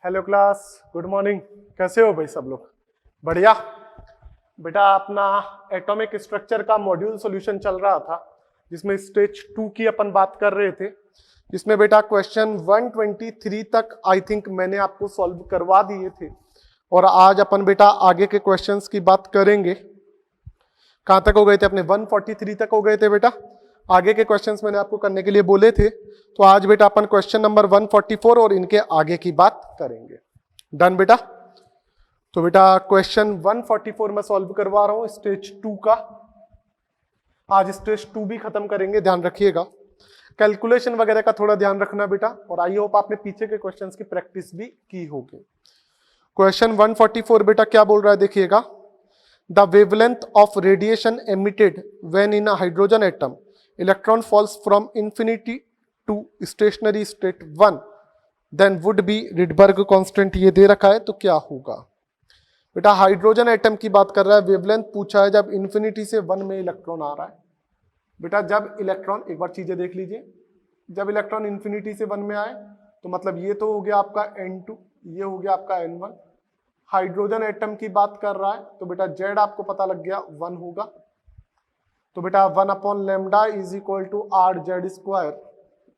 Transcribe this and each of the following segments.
Hello class, good morning. कैसे हो भाई सब लोग? बढ़िया। बेटा अपना एटॉमिक स्ट्रक्चर का मॉड्यूल सॉल्यूशन चल रहा था, जिसमें स्टेज 2 की अपन बात कर रहे थे, जिसमें बेटा क्वेश्चन 123 तक आई थिंक मैंने आपको सॉल्व करवा दिए थे। और आज अपन बेटा आगे के क्वेश्चंस की बात करेंगे। कहां तक हो गए थे अपने? 143 तक हो गए थे बेटा। आगे के क्वेश्चंस मैंने आपको करने के लिए बोले थे, तो आज बेटा अपन क्वेश्चन नंबर 144 और इनके आगे की बात करेंगे। डन बेटा? तो बेटा क्वेश्चन 144 में सॉल्व करवा रहा हूं स्टेज 2 का। आज स्टेज 2 भी खत्म करेंगे, ध्यान रखिएगा। कैलकुलेशन वगैरह का थोड़ा ध्यान रखना बेटा, और आई होप आपने पीछे के क्वेश्चंस की प्रैक्टिस भी की होगी। क्वेश्चन 144 बेटा क्या बोल रहा है, देखिएगा। The wavelength of radiation emitted when in a hydrogen atom, electron falls from infinity to stationary state 1, then would be Rydberg constant। ये दे रखा है, तो क्या होगा बेटा? हाइड्रोजन एटम की बात कर रहा है, वेवलेंथ पूछा है जब इन्फिनिटी से 1 में इलेक्ट्रॉन आ रहा है। बेटा जब इलेक्ट्रॉन, एक बार चीजें देख लीजिए, जब इलेक्ट्रॉन इन्फिनिटी से 1 में आए तो मतलब ये तो हो गया आपका N2, ये हो गया आपका N1। हाइड्रोजन एटम की बात कर रहा है तो बेटा जेड आपको पता लग गया 1 होगा। तो बेटा 1 upon lambda is equal to R Z square,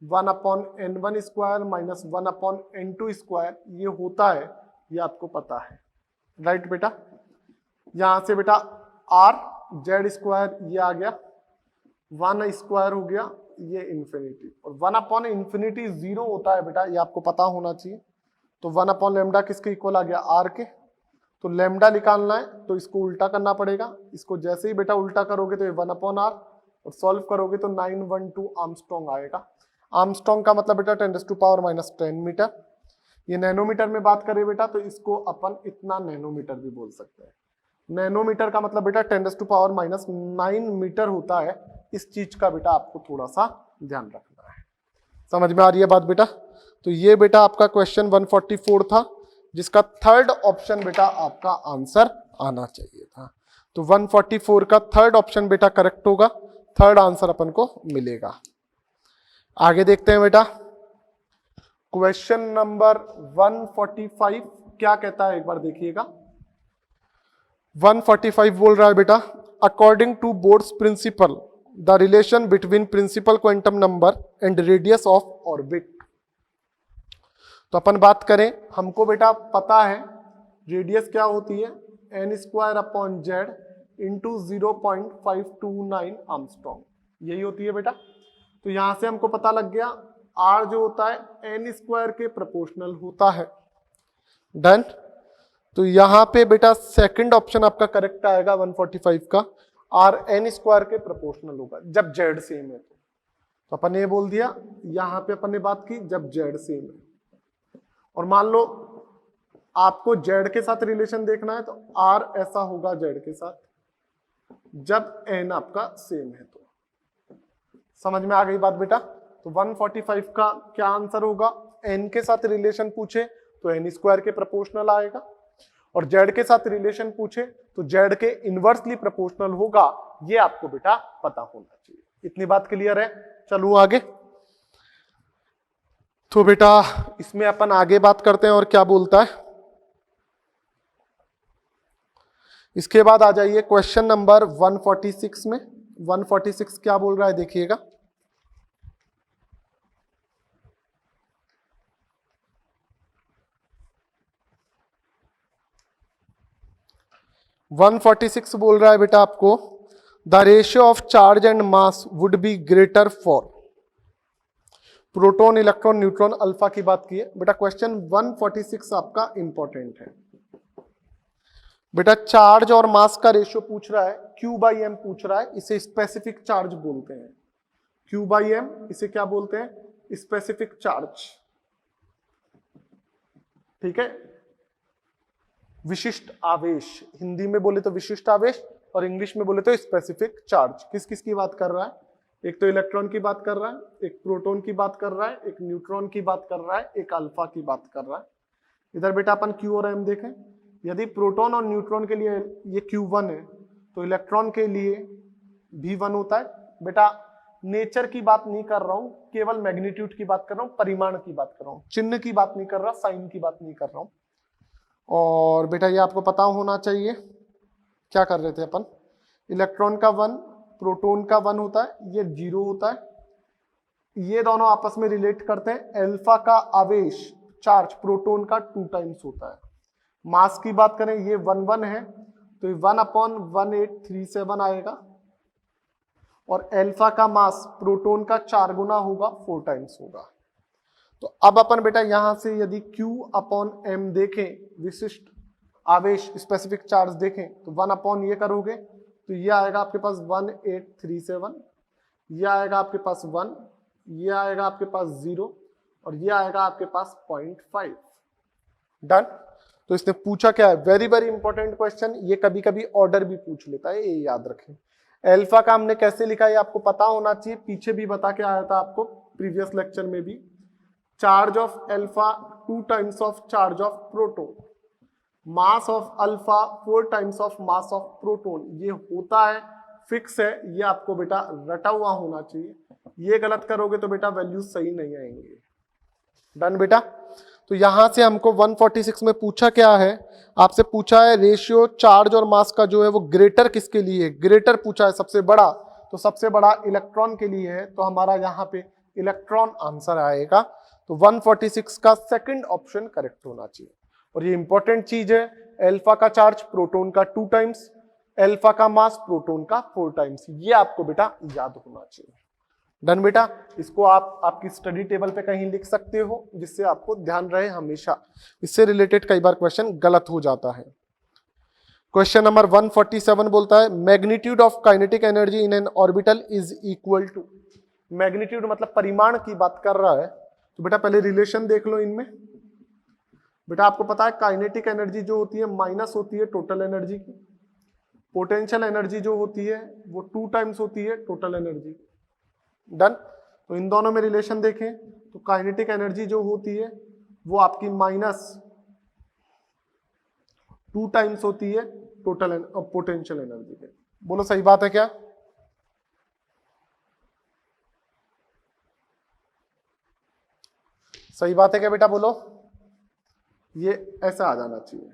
1 upon N1 square minus 1 upon N2 square, ये होता है, ये आपको पता है, राइट बेटा? यहां से बेटा आर जेड स्क्वायर ये आ गया, 1 स्क्वायर हो गया, ये इंफिनिटी, और 1 अपॉन इंफिनिटी 0 होता है बेटा, ये आपको पता होना चाहिए। तो 1 अपॉन लेमडा किसके इक्वल आ गया? आर के। तो लेमडा निकालना है तो इसको उल्टा करना पड़ेगा। इसको जैसे ही बेटा उल्टा करोगे तो ये 1 अपॉन आर, और सॉल्व करोगे तो 912 आर्मस्ट्रॉन्ग आएगा। आर्मस्ट्रॉन्ग का मतलब बेटा 10⁻⁻10 मीटर। ये नैनोमीटर में बात करें बेटा तो इसको अपन इतना नैनोमीटर भी बोल सकते हैं। नैनोमीटर का मतलब बेटा 10⁻⁹ मीटर होता है। इस चीज का बेटा आपको थोड़ा सा ध्यान रखना है। समझ में आ रही है बात बेटा? तो ये बेटा आपका क्वेश्चन 144 था, जिसका थर्ड ऑप्शन बेटा आपका आंसर आना चाहिए था। तो 144 का थर्ड ऑप्शन बेटा करेक्ट होगा, थर्ड आंसर अपन को मिलेगा। आगे देखते हैं बेटा। क्वेश्चन नंबर 145 क्या कहता है, एक बार देखिएगा। 145 बोल रहा है बेटा, according to Bohr's principle the relation between principal quantum number and radius of orbit. तो अपन बात करें, हमको बेटा पता है रेडियस क्या होती है, n square upon Z into 0.529 Armstrong, यही होती है बेटा। तो यहां से हमको पता लग गया r जो होता है n स्क्वायर के प्रोपोर्शनल होता है। डन? तो यहां पे बेटा सेकंड ऑप्शन आपका करेक्ट आएगा 145 का, r n स्क्वायर के प्रोपोर्शनल होगा जब z सेम है। तो अपन ये बोल दिया, यहां पे अपन ने बात की जब z सेम है। और मान लो आपको z के साथ रिलेशन देखना है तो r ऐसा होगा z के साथ जब n आपका सेम है। तो समझ में आ गई बात बेटा? तो 145 का क्या आंसर होगा? n के साथ रिलेशन पूछे तो n स्क्वायर के प्रोपोर्शनल आएगा, और z के साथ रिलेशन पूछे तो z के इनवर्सली प्रोपोर्शनल होगा। ये आपको बेटा पता होना चाहिए। इतनी बात क्लियर है? चलो आगे। तो बेटा इसमें अपन आगे बात करते हैं और क्या बोलता है। इसके बाद आ जाइए क्वेश्चन नंबर 146 में। 146 क्या बोल रहा है, देखिएगा। वन 146 बोल रहा है बेटा आपको, the ratio of charge and mass would be greater for proton, electron, neutron, alpha की बात की है बेटा। क्वेश्चन 146 आपका इंपॉर्टेंट है बेटा। चार्ज और मास का रेशियो पूछ रहा है, Q/m पूछ रहा है, इसे स्पेसिफिक चार्ज बोलते हैं। Q/m इसे क्या बोलते हैं? स्पेसिफिक चार्ज, ठीक है। विशिष्ट आवेश, हिंदी में बोले तो विशिष्ट आवेश, और इंग्लिश में बोले तो स्पेसिफिक चार्ज। किस किस की बात कर रहा है? एक तो इलेक्ट्रॉन की बात कर रहा है, एक प्रोटॉन की बात कर रहा है, एक न्यूट्रॉन की बात कर रहा है, एक अल्फा की बात कर रहा है। इधर बेटा अपन Q और M देखें, यदि प्रोटॉन और न्यूट्रॉन के लिए ये Q1 है तो इलेक्ट्रॉन के लिए भी 1 होता है बेटा। नेचर की बात नहीं कर रहा हूं, केवल मैग्नीट्यूड की बात कर रहा हूं, परिमाण की बात कर रहा हूं, चिन्ह की बात नहीं कर रहा, साइन की बात नहीं कर रहा हूं। और बेटा ये आपको पता होना चाहिए, क्या कर रहे थे अपन, इलेक्ट्रॉन का 1 प्रोटॉन का 1 होता है, ये 0 होता है, ये दोनों आपस में रिलेट करते हैं। अल्फा का आवेश चार्ज प्रोटॉन का 2 टाइम्स होता है। मास की बात करें, ये 1 1 है, तो 1/1837 आएगा, और अल्फा का मास प्रोटॉन का 4 गुना होगा, 4 टाइम्स होगा। तो अब अपन बेटा यहां से यदि Q/m देखें, विशिष्ट आवेश स्पेसिफिक चार्ज देखें, तो 1 ये करोगे तो ये आएगा आपके पास 1837, ये आएगा आपके पास 1, ये आएगा आपके पास 0, और ये आएगा आपके पास 0.5। डन। तो इसने पूछा क्या है, वेरी वेरी इंपॉर्टेंट क्वेश्चन, ये कभी कभी ऑर्डर भी पूछ लेता है, ये याद रखें। अल्फा का हमने कैसे लिखा है आपको पता होना चाहिए, पीछे भी बता के आया था आपको प्रीवियस लेक्चर में भी। Charge of alpha 2 times of charge of proton, mass of alpha 4 times of mass of proton, ये होता है, फिक्स है, ये आपको बेटा रटा हुआ होना चाहिए। ये गलत करोगे तो बेटा वैल्यू सही नहीं आएंगे। डन बेटा। तो यहां से हमको 146 में पूछा क्या है, आपसे पूछा है रेशियो चार्ज और मास का जो है वो ग्रेटर किसके लिए है, ग्रेटर पूछा है, सबसे बड़ा, तो सबसे बड़ा इलेक्ट्रॉन के लिए है, तो हमारा यहाँ पे इलेक्ट्रॉन आंसर आएगा। तो 146 का सेकंड ऑप्शन करेक्ट होना चाहिए। और ये इंपॉर्टेंट चीज है, अल्फा का चार्ज प्रोटॉन का 2 टाइम्स, अल्फा का मास प्रोटॉन का 4 टाइम्स, ये आपको बेटा याद होना चाहिए। डन बेटा। इसको आप आपकी स्टडी टेबल पे कहीं लिख सकते हो, जिससे आपको ध्यान रहे हमेशा। इससे रिलेटेड कई बार क्वेश्चन गलत हो जाता है। क्वेश्चन नंबर 147 बोलता है magnitude of kinetic energy in an orbital is equal to, magnitude मतलब परिमाण की बात कर रहा है, तो बेटा पहले रिलेशन देख लो इनमें। बेटा आपको पता है काइनेटिक एनर्जी जो होती है माइनस होती है टोटल एनर्जी की, पोटेंशियल एनर्जी जो होती है वो 2 टाइम्स होती है टोटल एनर्जी। डन। तो इन दोनों में रिलेशन देखें तो काइनेटिक एनर्जी जो होती है वो आपकी -2 टाइम्स होती है टोटल पोटेंशियल एनर्जी के। बोलो सही बात है क्या? सही बात है क्या बेटा? बोलो। ये ऐसा आ जाना चाहिए।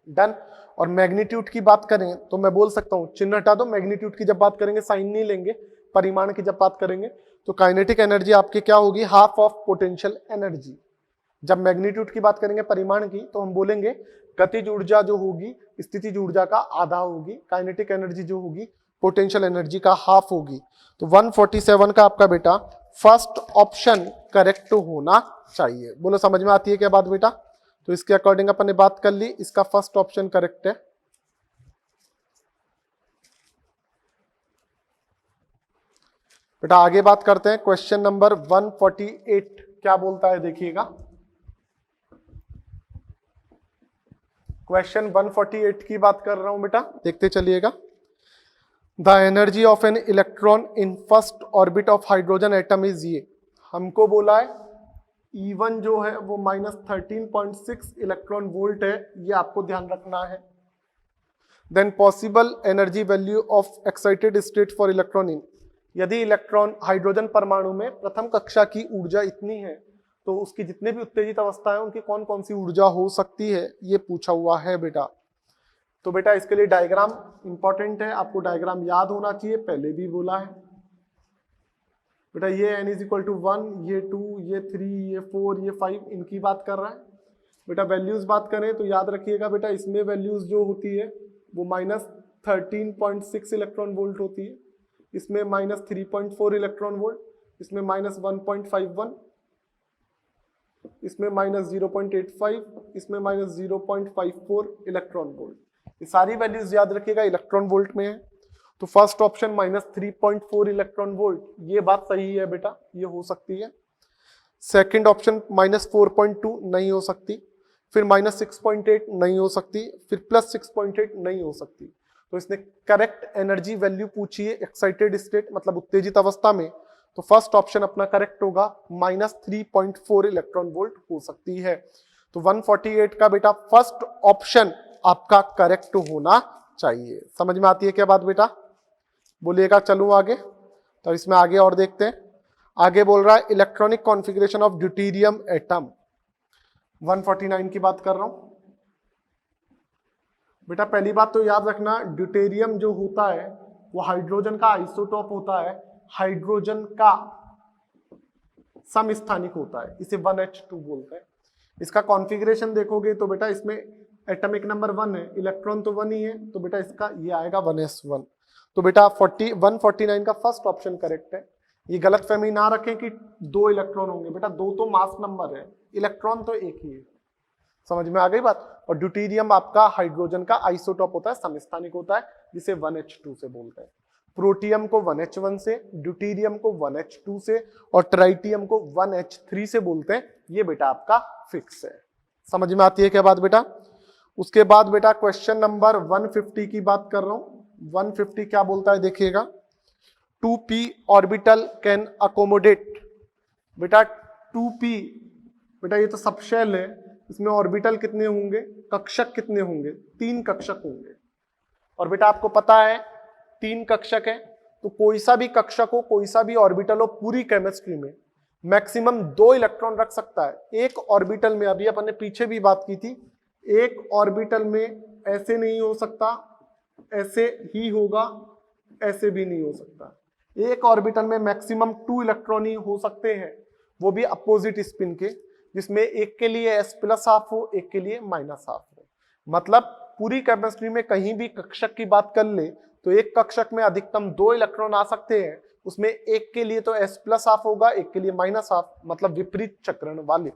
डन। और मैग्नीट्यूड की बात करें तो मैं बोल सकता हूं, चिन्ह हटा दो, मैग्नीट्यूड की जब बात करेंगे साइन नहीं लेंगे, परिमाण की जब बात करेंगे तो काइनेटिक एनर्जी आपकी क्या होगी, हाफ ऑफ पोटेंशियल एनर्जी। जब मैग्नीट्यूड की बात करेंगे परिमाण की तो हम बोलेंगे गतिज ऊर्जा जो होगी स्थितिज ऊर्जा का आधा होगी, काइनेटिक एनर्जी जो होगी पोटेंशियल एनर्जी का हाफ होगी। तो 147 का आपका बेटा फर्स्ट ऑप्शन करेक्ट होना चाहिए। बोलो समझ में आती है क्या बात बेटा? तो इसके अकॉर्डिंग अपन ने बात कर ली, इसका फर्स्ट ऑप्शन करेक्ट है। बेटा आगे बात करते हैं, क्वेश्चन नंबर 148 क्या बोलता है देखिएगा। क्वेश्चन 148 की बात कर रहा हूं बेटा, देखते चलिएगा। The energy of an electron in first orbit of hydrogen atom is, ये हमको बोला है E1 जो है वो -13.6 इलेक्ट्रॉन वोल्ट है, ये आपको ध्यान रखना है। Then possible energy value of excited state for electron in, यदि इलेक्ट्रॉन हाइड्रोजन परमाणु में प्रथम कक्षा की ऊर्जा इतनी है तो उसकी जितने भी उत्तेजित अवस्था है उनकी कौन कौन सी ऊर्जा हो सकती है, ये पूछा हुआ है बेटा। तो बेटा इसके लिए डायग्राम इंपॉर्टेंट है, आपको डायग्राम याद होना चाहिए, पहले भी बोला है बेटा। ये n = 1, ये 2, ये 3, ये 4, ये 5, इनकी बात कर रहा है बेटा। वैल्यूज बात करें तो याद रखिएगा बेटा, इसमें वैल्यूज जो होती है वो -13.6 इलेक्ट्रॉन वोल्ट होती है, इसमें -3.4 इलेक्ट्रॉन वोल्ट, इसमें -1.51, इसमें -0.85, इसमें -0.54 इलेक्ट्रॉन वोल्ट। ये सारी वैल्यूज याद रखिएगा इलेक्ट्रॉन वोल्ट में है। तो फर्स्ट ऑप्शन -3.4 इलेक्ट्रॉन वोल्ट, ये बात सही है बेटा, ये हो सकती है। सेकंड ऑप्शन -4.2 नहीं हो सकती, फिर -6.8 नहीं हो सकती, फिर +6.8 नहीं हो सकती। तो इसने करेक्ट एनर्जी वैल्यू पूछी है एक्साइटेड स्टेट मतलब उत्तेजित अवस्था में, तो फर्स्ट ऑप्शन अपना करेक्ट होगा, -3.4 इलेक्ट्रॉन वोल्ट हो सकती है। तो 148 का बेटा फर्स्ट ऑप्शन आपका करेक्ट होना चाहिए। समझ में आती है क्या बात बेटा? बोलिएगा। चलूं आगे, तो इसमें आगे और देखते हैं। आगे बोल रहा है electronic configuration of deuterium atom. 149 की बात कर रहा हूं बेटा। पहली बात तो याद रखना, ड्यूटेरियम जो होता है वो हाइड्रोजन का आइसोटोप होता है, हाइड्रोजन का समस्थानिक होता है, इसे 1H2 बोलते हैं। इसका कॉन्फ़िगरेशन देखोगे तो बेटा इसमें एटॉमिक नंबर 1 है, इलेक्ट्रॉन तो 1 ही है, तो बेटा इसका ये आएगा 1s1। तो बेटा 149 का फर्स्ट ऑप्शन करेक्ट है। ये गलतफहमी ना रखें कि 2 इलेक्ट्रॉन होंगे, बेटा 2 तो मास नंबर है, इलेक्ट्रॉन तो एक ही है। समझ में आ गई बात। और ड्यूटेरियम आपका हाइड्रोजन का आइसोटोप होता है, समस्थानिक होता है, जिसे 1H2 से बोलते हैं। प्रोटियम को 1H1 से, ड्यूटेरियम को 1H2 से और ट्राइटियम को 1H3 से बोलते हैं। ये बेटा आपका फिक्स है। समझ में आती है क्या बात बेटा। उसके बाद बेटा क्वेश्चन नंबर 150 की बात कर रहा हूं। 150 क्या बोलता है देखिएगा। 2p orbital can accommodate. बेटा 2p, बेटा ये तो सब शेल है, इसमें ऑर्बिटल कितने होंगे, कक्षक कितने होंगे, 3 कक्षक होंगे। और बेटा आपको पता है 3 कक्षक है, तो कोई सा भी कक्षक हो, कोई सा भी ऑर्बिटल हो, पूरी केमिस्ट्री में मैक्सिमम 2 इलेक्ट्रॉन रख सकता है। एक ऑर्बिटल में, अभी अपन ने पीछे भी बात की थी, एक ऑर्बिटल में ऐसे नहीं हो सकता, ऐसे ही होगा, ऐसे भी नहीं हो सकता। एक ऑर्बिटल में मैक्सिमम 2 इलेक्ट्रॉन ही हो सकते हैं, वो भी अपोजिट स्पिन के, जिसमें एक के लिए s+ हाफ हो, एक के लिए -हाफ हो। मतलब पूरी केमिस्ट्री में कहीं भी कक्षक की बात कर ले तो एक कक्षक में अधिकतम 2 इलेक्ट्रॉन आ सकते हैं, उसमें एक के लिए तो s+ हाफ होगा, एक के लिए -हाफ, मतलब विपरीत चक्रण वाले।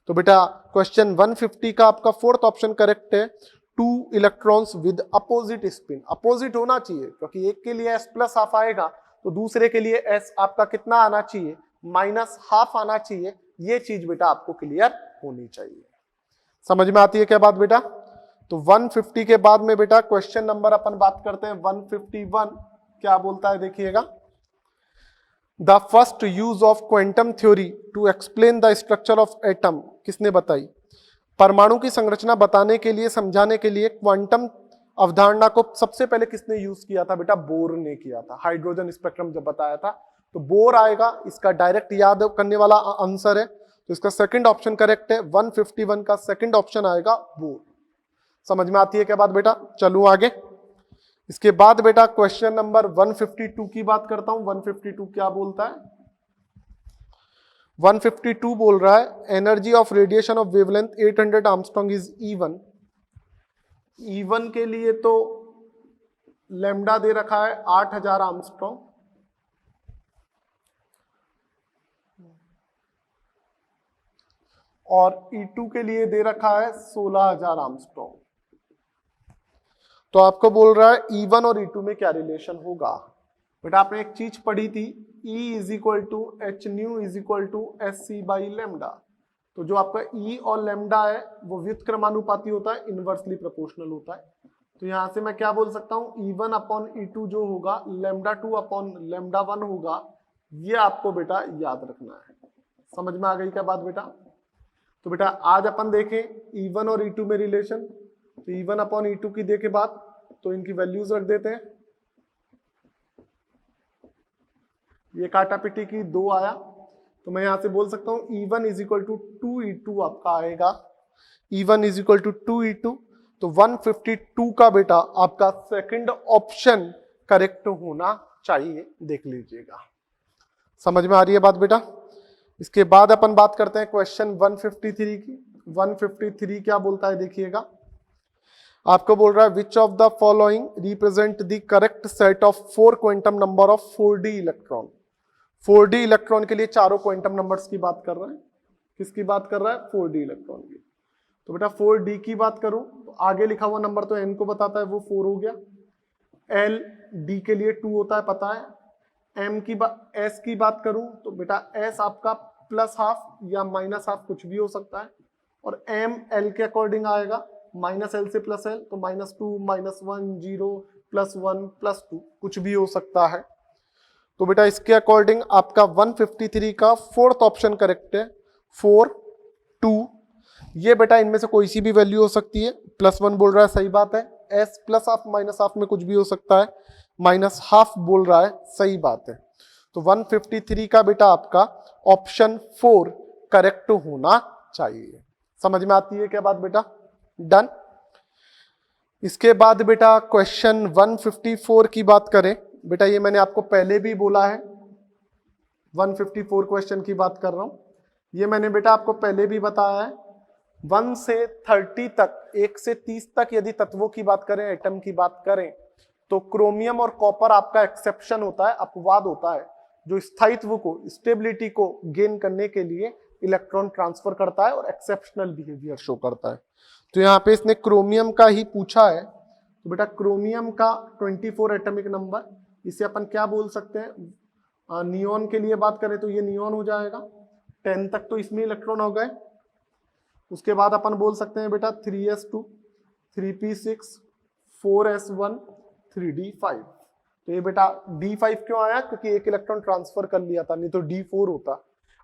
तो बेटा क्वेश्चन 150 का आपका 4th ऑप्शन करेक्ट है। 2 electrons with opposite spin, opposite होना चाहिए, क्योंकि एक के लिए s+ हाफ आएगा तो दूसरे के लिए s आपका कितना आना चाहिए, -हाफ आना चाहिए। ये चीज बेटा आपको क्लियर होनी चाहिए। समझ में आती है क्या बात बेटा। तो 150 के बाद में बेटा क्वेश्चन नंबर अपन बात करते हैं 151। क्या बोलता है देखिएगा। The first use of quantum theory to explain the structure of atom. किसने बताई। परमाणु की संरचना बताने के लिए, समझाने के लिए क्वांटम अवधारणा को सबसे पहले किसने यूज किया था बेटा, बोर ने किया था। हाइड्रोजन स्पेक्ट्रम जब बताया था तो बोर आएगा, इसका डायरेक्ट याद करने वाला आंसर है, तो इसका सेकंड ऑप्शन करेक्ट है। 151 का सेकंड ऑप्शन आएगा बोर। समझ में आती है क्या बात बेटा। चलूं आगे। इसके बाद बेटा क्वेश्चन नंबर 152 की बात करता हूं। 152 क्या बोलता है। 152 बोल रहा है energy of radiation of wavelength 800 Armstrong is E1। E1 के लिए तो लैम्डा दे रखा है 8000 आर्मस्ट्रॉन्ग, और E2 के लिए दे रखा है 16000 आर्मस्ट्रॉन्ग। तो आपको बोल रहा है E1 और E2 में क्या रिलेशन होगा। बेटा आपने एक चीज पढ़ी थी, E = h nu = SC/λ। तो जो आपका E और लैम्डा है वो व्युत्क्रमानुपाती होता है, इनवर्सली प्रोपोर्शनल होता है। तो यहां से मैं क्या बोल सकता हूं, E1/E2 जो होगा λ2/λ1 होगा। ये आपको बेटा याद रखना है। समझ में आ गई क्या बात बेटा। तो बेटा आज अपन देखें E1 और E2 में रिलेशन। तो E1/E2 की देखे बात, तो इनकी वैल्यूज रख देते हैं। ये काटापिटी की 2 आया, तो मैं यहां से बोल सकता हूं E1 = 2E2 आपका आएगा। E1 = 2E2। तो 152 का बेटा आपका सेकंड ऑप्शन करेक्ट होना चाहिए, देख लीजिएगा। समझ में आ रही है बात बेटा। इसके बाद अपन बात करते हैं क्वेश्चन 153 की। 153 क्या बोलता है देखिएगा। आपको बोल रहा है which of the following represent the correct set of 4 quantum number of 4D electron. 4D electron के लिए चारों क्वांटम नंबर्स की बात कर रहा है। किसकी बात कर रहा है, 4D इलेक्ट्रॉन की। तो बेटा 4D की बात करूं तो आगे लिखा हुआ नंबर तो n को बताता है, वो 4 हो गया। L D के लिए 2 होता है, पता है। S की बात करूं तो बेटा S आपका +हाफ या -हाफ कुछ भी हो सकता है, और M L के अकॉर्डिंग आएगा, -L से +L, तो -2 -1 0 +1 +2 कुछ भी हो सकता है। तो बेटा इसके अकॉर्डिंग आपका 153 का 4th ऑप्शन करेक्ट है, 4 2। ये बेटा इनमें से कोई सी भी वैल्यू हो सकती है। +1 बोल रहा है, सही बात है। S +हाफ -हाफ में कुछ भी हो सकता है। माइनस हाफ बोल रहा है, सही बात है। तो 153 का बेटा आपका ऑप्शन 4 करेक्ट होना चाहिए। समझ में आती है क्या बात बेटा? डन। इसके बाद बेटा क्वेश्चन 154 की बात करें बेटा, ये मैंने आपको पहले भी बोला है, 154 क्वेश्चन की बात कर रहा हूं। ये मैंने बेटा आपको पहले भी बताया है। 1 से 30 तक, 1 से 30 तक यदि तत्वों की बात करें, एटम की बात करें, तो क्रोमियम और कॉपर आपका एक्सेप्शन होता है, अपवाद होता है, जो स्थायित्व को, स्टेबिलिटी को गेन करने के लिए इलेक्ट्रॉन ट्रांसफर करता है और एक्सेप्शनल बिहेवियर शो करता है। तो यहाँ पे इसने क्रोमियम का ही पूछा है। तो बेटा क्रोमियम का 24 एटॉमिक नंबर, इसे अपन क्या बोल सकते हैं? नियॉन के लिए बात करें तो ये नियॉन हो जाएगा, 10 तक तो इसमें इलेक्ट्रॉन हो गए। उसके बाद अपन बोल सकते हैं बेटा 3s2, 3p6, 4s1, 3d5। तो ये बेटा d5 क्यों आया? क्योंकि एक इलेक्ट्रॉन ट्रांसफर कर लिया था, नहीं तो d4 होता।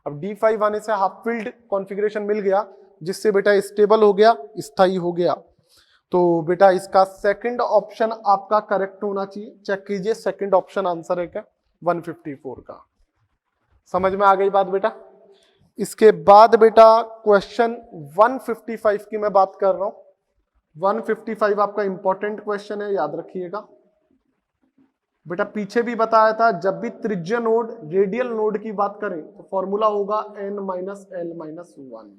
अब d5 आने से हाफ फील्ड कॉन्फ़िगरेशन मिल गया, जिससे बेटा स्टेबल हो गया, स्थायी हो गया। तो बेटा इसका सेकंड ऑप्शन आपका करेक्ट होना चाहिए। चेक कीजिए सेकंड ऑप्शन आंसर है क्या? 154 का। समझ में आ गई बात बेटा? इसके बाद बेटा क्वेश्चन 155 की मैं बात कर रहा हूं। 155 आपका इंपॉर्टेंट क्वेश्चन है, याद रखिएगा बेटा। पीछे भी बताया था, जब भी त्रिज्य नोड, रेडियल नोड की बात करें तो फॉर्मूला होगा n-l-1।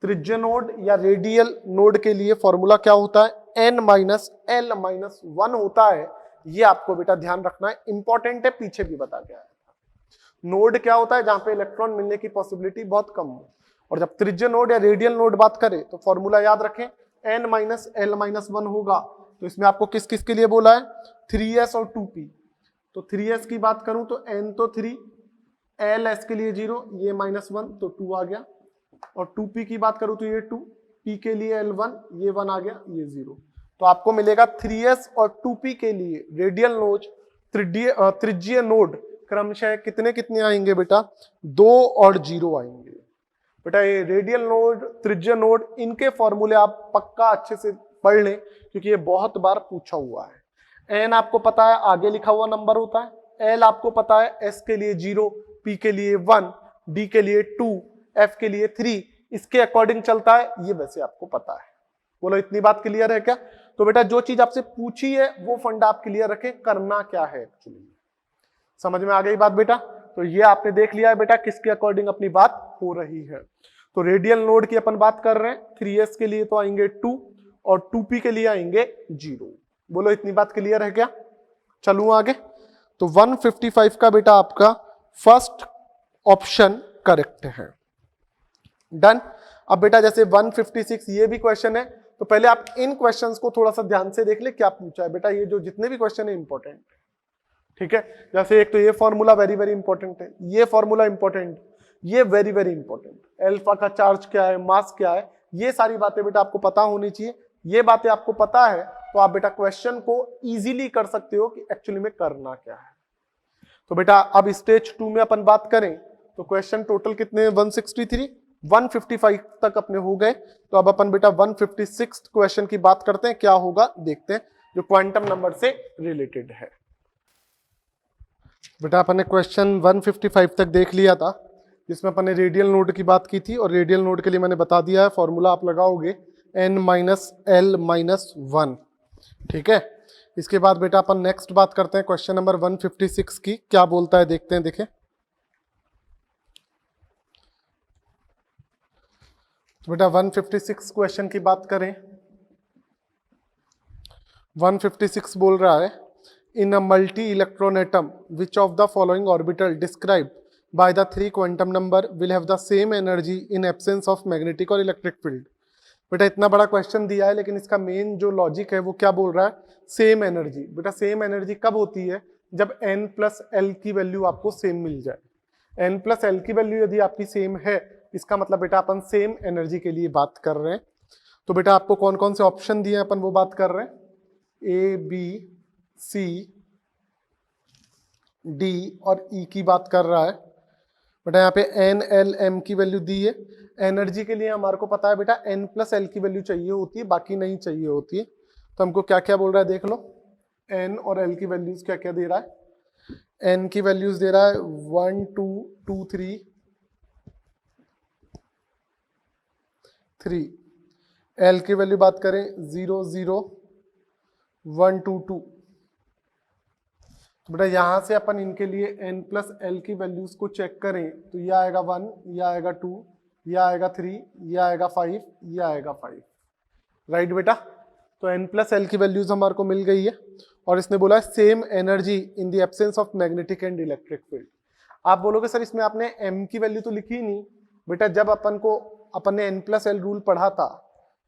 त्रिज्य नोड या रेडियल नोड के लिए फॉर्मूला क्या होता है? n-l-1 होता है। ये आपको बेटा ध्यान रखना है, इंपॉर्टेंट है, पीछे भी बता के आया था। नोड क्या होता है? जहां पे इलेक्ट्रॉन मिलने की पॉसिबिलिटी बहुत कम हो। और जब त्रिज्य नोड या रेडियल नोड बात करें तो फॉर्मूला याद रखें, n-l-1 होगा। तो इसमें आपको किस किस के लिए बोला है? 3s और 2p। तो 3s की बात करूं तो n तो 3, l के लिए 0, ये -1 तो 2 आ गया। और 2p की बात करूं तो ये 2, p के लिए l1, ये 1 आ गया, ये 0। तो आपको मिलेगा 3s और 2p के लिए रेडियल नोड, त्रिज्यीय नोड क्रमशः कितने कितने आएंगे बेटा? 2 और 0 आएंगे बेटा। ये रेडियल नोड, त्रिज्यीय नोड, इनके फॉर्मूले आप पक्का अच्छे से पढ़ लें, क्योंकि ये बहुत बार पूछा हुआ है। n आपको पता है आगे लिखा हुआ नंबर होता है, l आपको पता है s के लिए 0, p के लिए 1, d के लिए 2, f के लिए 3, इसके अकॉर्डिंग चलता है, ये वैसे आपको पता है। बोलो इतनी बात क्लियर है क्या? तो बेटा जो चीज आपसे पूछी है वो फंडा आप क्लियर रखें, करना क्या है एक्चुअली। समझ में आ गई बात बेटा? तो ये आपने देख लिया है बेटा किसके अकॉर्डिंग अपनी बात हो रही है। तो रेडियल नोड की अपन बात कर रहे हैं, 3s के लिए तो आएंगे 2 और 2p के लिए आएंगे 0। बोलो इतनी बात क्लियर है क्या? चलूं आगे। तो 155 का बेटा आपका फर्स्ट ऑप्शन करेक्ट है। डन। अब बेटा जैसे 156 ये भी क्वेश्चन है, तो पहले आप इन क्वेश्चंस को थोड़ा सा ध्यान से देख ले क्या पूछा है बेटा। ये जो जितने भी क्वेश्चन है इंपॉर्टेंट, ठीक है। जैसे एक तो ये फॉर्मूला वेरी वेरी इंपॉर्टेंट है, ये फॉर्मूला इंपॉर्टेंट, ये वेरी वेरी इंपॉर्टेंट, अल्फा का चार्ज क्या है, मास क्या है, ये सारी बातें बेटा आपको पता होनी चाहिए। ये बातें आपको पता है तो आप बेटा क्वेश्चन को इजीली कर सकते हो कि एक्चुअली में करना क्या है। तो बेटा अब स्टेज 2 में अपन बात करें तो क्वेश्चन टोटल कितने? 163, 155 तक अपने हो गए। तो अब अपन बेटा 156 क्वेश्चन की बात करते हैं, क्या होगा देखते हैं, जो क्वांटम नंबर से रिलेटेड है। बेटा अपन ने क्वेश्चन 155 तक देख लिया था, जिसमें अपन ने रेडियल नोड की बात की थी, और रेडियल नोड के लिए मैंने बता दिया है फॉर्मूला आप लगाओगे n-l-1, ठीक है। इसके बाद बेटा अपन नेक्स्ट बात करते हैं क्वेश्चन नंबर 156 की, क्या बोलता है देखते हैं। देखें तो बेटा 156 क्वेश्चन की बात करें, 156 बोल रहा है, in a multi-electron atom, which of the following orbital described by the 3 quantum number will have the same energy in absence of magnetic or electric field? बेटा इतना बड़ा क्वेश्चन दिया है, लेकिन इसका मेन जो लॉजिक है वो क्या बोल रहा है? Same energy. बेटा सेम एनर्जी कब होती है? जब n प्लस एल की वैल्यू आपको सेम मिल जाए। n प्लस एल की वैल्यू यदि आपकी सेम है, इसका मतलब बेटा अपन सेम एनर्जी के लिए बात कर रहे हैं। तो बेटा आपको कौन कौन से ऑप्शन दिए अपन वो बात कर रहे हैं, ए, बी, सी, डी और ई की बात कर रहा है। बेटा यहाँ पे एन, एल, एम की वैल्यू दी है। एनर्जी के लिए हमारे को पता है बेटा n प्लस एल की वैल्यू चाहिए होती है, बाकी नहीं चाहिए होती है। तो हमको क्या क्या बोल रहा है देख लो, एन और एल की वैल्यूज क्या क्या दे रहा है? एन की वैल्यूज दे रहा है 1 2 2 3 3, एल की वैल्यू बात करें 0 0 1 2 2। तो बेटा यहां से अपन इनके लिए n प्लस एल की वैल्यूज को चेक करें तो ये आएगा 1, ये आएगा 2, ये आएगा 3, ये आएगा 5, ये आएगा 5। राइट बेटा, तो n प्लस एल की वैल्यूज हमारे को मिल गई है और इसने बोला है same energy in the absence of magnetic and electric field. आप बोलोगे सर इसमें आपने m की वैल्यू तो लिखी ही नहीं। बेटा जब अपन ने n प्लस एल रूल पढ़ा था,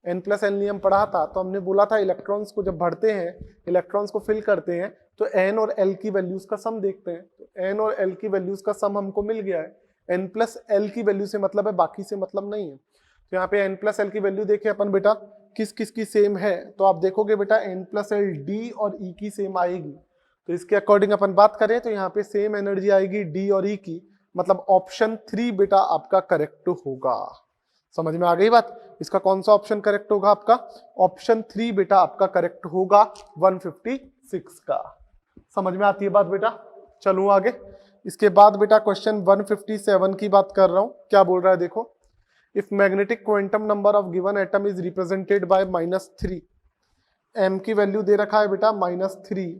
n प्लस एल नियम पढ़ा था, तो हमने बोला था इलेक्ट्रॉन्स को जब भरते हैं, इलेक्ट्रॉन्स को फिल करते हैं तो n और l की वैल्यूज का सम देखते हैं। तो n और l की वैल्यूज का सम हमको मिल गया है। n प्लस एल की वैल्यू से मतलब है, बाकी से मतलब नहीं है। तो यहाँ पे n प्लस एल की वैल्यू देखे अपन बेटा किस किस की सेम है, तो आप देखोगे बेटा n प्लस एल डी और ई की सेम आएगी। तो इसके अकॉर्डिंग अपन बात करें तो यहाँ पे सेम एनर्जी आएगी डी और ई की, मतलब ऑप्शन 3 बेटा आपका करेक्ट होगा। समझ में आ गई बात? इसका कौन सा ऑप्शन करेक्ट होगा आपका? ऑप्शन 3 बेटा आपका करेक्ट होगा 156 का। समझ में आती है बात बेटा? चलूं आगे। इसके बाद बेटा क्वेश्चन 157 की बात कर रहा हूं। क्या बोल रहा है देखो, if magnetic quantum number of given atom is represented by -3, m की वैल्यू दे रखा है बेटा -3,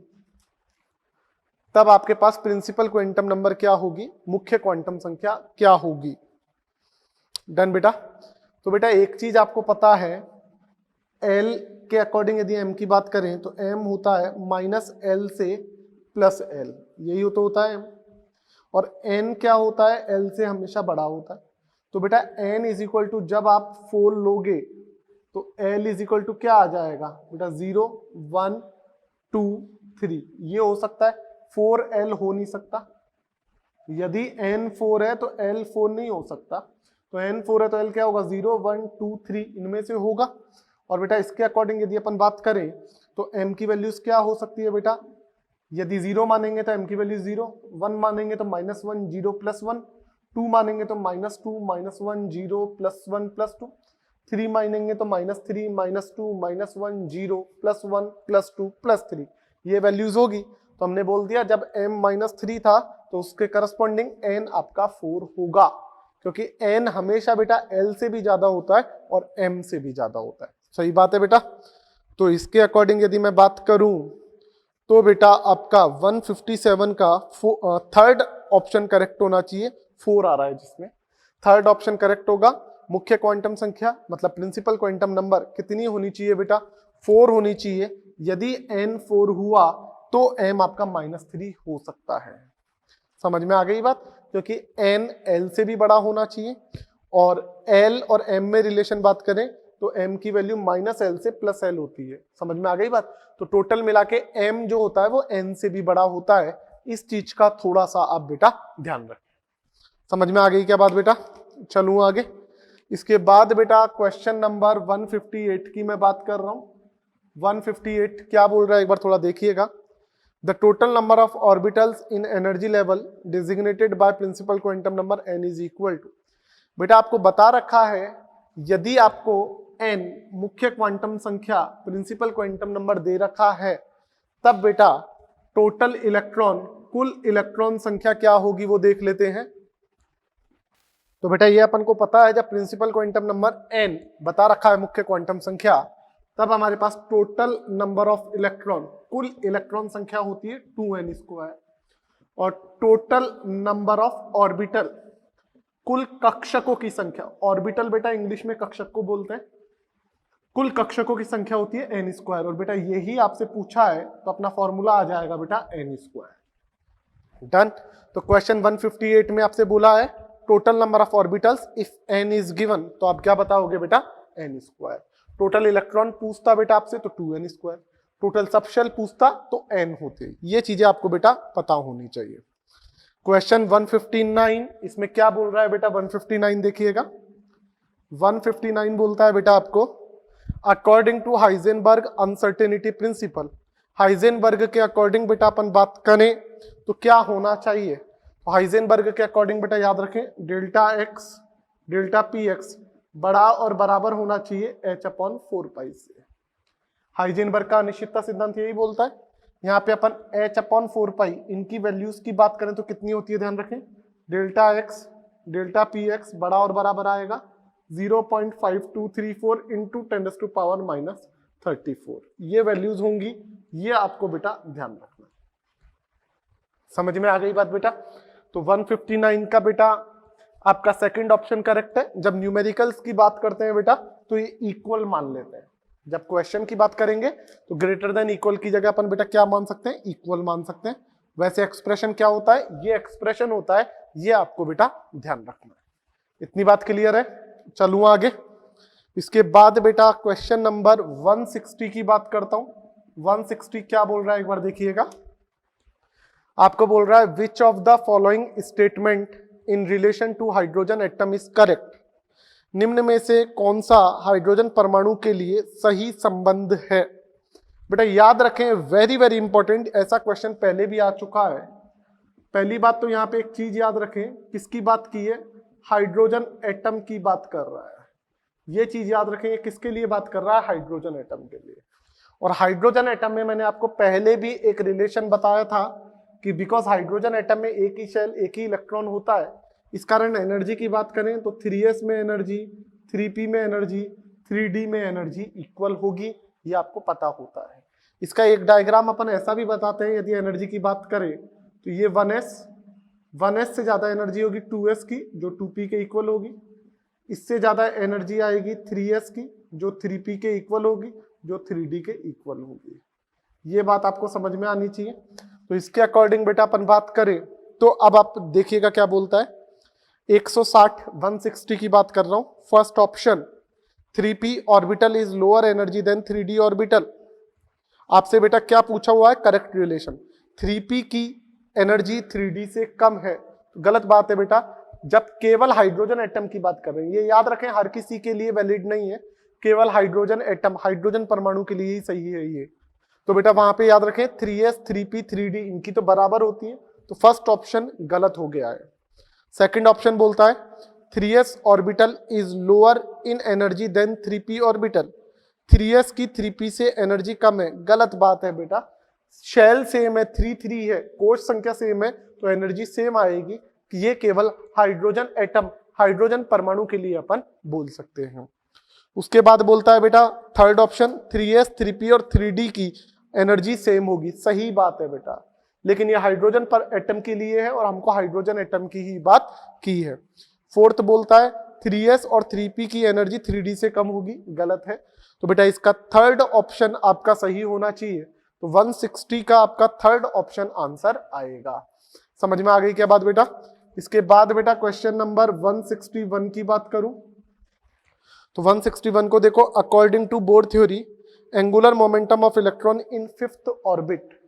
तब आपके पास प्रिंसिपल क्वांटम नंबर क्या होगी, मुख्य क्वांटम संख्या क्या होगी? डन बेटा। तो बेटा एक चीज आपको पता है, l के अकॉर्डिंग यदि m की बात करें तो m होता है -l से +l, यही तो होता है m। और n क्या होता है, l से हमेशा बड़ा होता है। तो बेटा n इज इक्वल टू, जब आप 4 लोगे तो l इज इक्वल टू क्या आ जाएगा बेटा, 0 1 2 3। ये हो सकता है, 4l हो नहीं सकता। यदि n 4 है तो l 4 नहीं हो सकता। तो n 4 है तो l क्या होगा, 0 1 2 3 इनमें से होगा। और बेटा इसके अकॉर्डिंग यदि अपन बात करें तो m की वैल्यूज क्या हो सकती है बेटा, यदि 0 मानेंगे तो m की वैल्यू 0, 1 मानेंगे तो -1 0 +1, 2 मानेंगे तो -2 -1 0 +1 +2, 3 मानेंगे तो -3 -2 -1 0 +1 +2 +3, ये वैल्यूज होगी। तो हमने बोल दिया जब m -3 था तो उसके करस्पॉन्डिंग n आपका 4 होगा, क्योंकि n हमेशा बेटा l से भी ज्यादा होता है और m से भी ज्यादा होता है। सही बात है बेटा। तो इसके अकॉर्डिंग यदि मैं बात करूं तो बेटा आपका 157 का थर्ड ऑप्शन करेक्ट होना चाहिए। 4 आ रहा है जिसमें थर्ड ऑप्शन करेक्ट होगा। मुख्य क्वांटम संख्या मतलब प्रिंसिपल क्वांटम नंबर कितनी होनी चाहिए बेटा, 4 होनी चाहिए। यदि n 4 हुआ तो m आपका -3 हो सकता है। समझ में आ गई बात? क्योंकि n l से भी बड़ा होना चाहिए और l और m में रिलेशन बात करें तो m की वैल्यू -l से +l होती है। समझ में आ गई बात? तो टोटल मिला के m जो होता है वो n से भी बड़ा होता है। इस चीज का थोड़ा सा आप बेटा ध्यान रखें। समझ में आ गई क्या बात बेटा? चलूं आगे। इसके बाद बेटा क्वेश्चन नंबर 158 की मैं बात कर रहा हूं। 158 क्या बोल रहा है एक बार थोड़ा देखिएगा। The total number of orbitals in energy level designated by principal quantum number n is equal to, बेटा आपको बता रखा है यदि आपको n मुख्य क्वांटम संख्या प्रिंसिपल क्वांटम नंबर दे रखा है तब बेटा टोटल इलेक्ट्रॉन, कुल इलेक्ट्रॉन संख्या क्या होगी वो देख लेते हैं। तो बेटा ये अपन को पता है जब प्रिंसिपल क्वांटम नंबर n बता रखा है मुख्य क्वांटम संख्या, तब हमारे पास टोटल नंबर ऑफ इलेक्ट्रॉन, कुल इलेक्ट्रॉन संख्या होती है 2n²। और टोटल नंबर ऑफ ऑर्बिटल, कुल कक्षकों की संख्या, ऑर्बिटल बेटा इंग्लिश में कक्षक को बोलते हैं, कुल कक्षकों की संख्या होती है n²। और बेटा यही आपसे पूछा है तो अपना फॉर्मूला आ जाएगा बेटा n²। डन। तो क्वेश्चन 158 में आपसे बोला है total number of orbitals if n is given, तो आप क्या बताओगे बेटा n²। टोटल इलेक्ट्रॉन पूछता बेटा आपसे तो 2n², टोटल सबशेल पूछता तो n होते। ये चीजें आपको बेटा पता होनी चाहिए। क्वेश्चन 159 इसमें क्या बोल रहा है बेटा, 159 देखिएगा। 159 बोलता है बेटा आपको according to Heisenberg uncertainty principle, Heisenberg के अकॉर्डिंग बेटा अपन बात करें तो क्या होना चाहिए। तो हाइजेनबर्ग के अकॉर्डिंग बेटा याद रखें डेल्टा x डेल्टा px बड़ा और बराबर होना चाहिए h/4π से। हाइजेनबर्ग का अनिश्चितता सिद्धांत यही बोलता है यहाँ पे अपन h/4 इनकी वैल्यूज की बात करें तो कितनी होती है, ध्यान रखें, डेल्टा x डेल्टा px बड़ा और बराबर आएगा 0.5234 इंटू 10⁻⁻34। ये वैल्यूज होंगी, ये आपको बेटा ध्यान रखना। समझ में आ गई बात बेटा? तो 159 का बेटा आपका सेकंड ऑप्शन करेक्ट है। जब न्यूमेरिकल्स की बात करते हैं बेटा तो ये इक्वल मान लेते हैं। जब क्वेश्चन की बात करेंगे तो ग्रेटर देन इक्वल की जगह अपन बेटा क्या मान सकते हैं, इक्वल मान सकते हैं। वैसे एक्सप्रेशन क्या होता है, ये एक्सप्रेशन होता है, ये आपको बेटा ध्यान रखना है। इतनी बात क्लियर है? चलूं आगे। इसके बाद बेटा क्वेश्चन नंबर 160 की बात करता हूं। 160 क्या बोल रहा है एक बार देखिएगा। आपको बोल रहा है which of the following statement in relation to hydrogen atom is correct. निम्न में से कौन सा हाइड्रोजन परमाणु के लिए सही संबंध है। बेटा याद रखें, वेरी वेरी इंपॉर्टेंट, ऐसा क्वेश्चन पहले भी आ चुका है। पहली बात तो यहाँ पे एक चीज याद रखें, किसकी बात की है, हाइड्रोजन एटम की बात कर रहा है। ये चीज याद रखें, ये किसके लिए बात कर रहा है, हाइड्रोजन एटम के लिए। और हाइड्रोजन एटम में मैंने आपको पहले भी एक रिलेशन बताया था कि बिकॉज हाइड्रोजन एटम में एक ही शेल एक ही इलेक्ट्रॉन होता है, इस कारण एनर्जी की बात करें तो 3s में एनर्जी, 3p में एनर्जी, 3d में एनर्जी इक्वल होगी, ये आपको पता होता है। इसका एक डायग्राम अपन ऐसा भी बताते हैं, यदि एनर्जी की बात करें तो ये 1s से ज्यादा एनर्जी होगी 2s की जो 2p के इक्वल होगी, इससे ज्यादा एनर्जी आएगी 3s की जो 3p के इक्वल होगी, जो 3d के इक्वल होगी। ये बात आपको समझ में आनी चाहिए। तो इसके अकॉर्डिंग बेटा अपन बात करें तो अब आप देखिएगा क्या बोलता है। 160 की बात कर रहा हूं। First option 3p orbital is lower energy than 3d orbital. आपसे बेटा क्या पूछा हुआ है, करेक्ट रिलेशन। 3p की एनर्जी 3d से कम है, तो गलत बात है बेटा। जब केवल हाइड्रोजन एटम की बात कर रहे हैं, ये याद रखें हर किसी के लिए वैलिड नहीं है, केवल हाइड्रोजन एटम, हाइड्रोजन परमाणु के लिए ही सही है ये। तो बेटा वहां पे याद रखें 3s 3p 3d इनकी तो बराबर होती है, तो फर्स्ट ऑप्शन गलत हो गया है। सेकंड ऑप्शन बोलता है 3s orbital is lower in energy than 3p orbital. 3s की 3p से एनर्जी कम है, गलत बात है बेटा। शेल सेम है, 3 है, कोश संख्या सेम है, तो एनर्जी सेम आएगी। कि ये केवल हाइड्रोजन एटम, हाइड्रोजन परमाणु के लिए अपन बोल सकते हैं। उसके बाद बोलता है बेटा थर्ड ऑप्शन 3s 3p और 3d की एनर्जी सेम होगी, सही बात है बेटा, लेकिन ये हाइड्रोजन पर एटम के लिए है और हमको हाइड्रोजन एटम की ही बात की है। फोर्थ बोलता है 3s और 3p की एनर्जी 3d से कम होगी, गलत है। तो बेटा इसका थर्ड ऑप्शन आपका सही होना चाहिए, तो 160 का आपका थर्ड ऑप्शन आंसर आएगा। समझ में आ गई क्या बात बेटा? इसके बाद बेटा क्वेश्चन नंबर 161 की बात करूं तो 161 को देखो, according to Bohr theory angular momentum of electron in fifth orbit.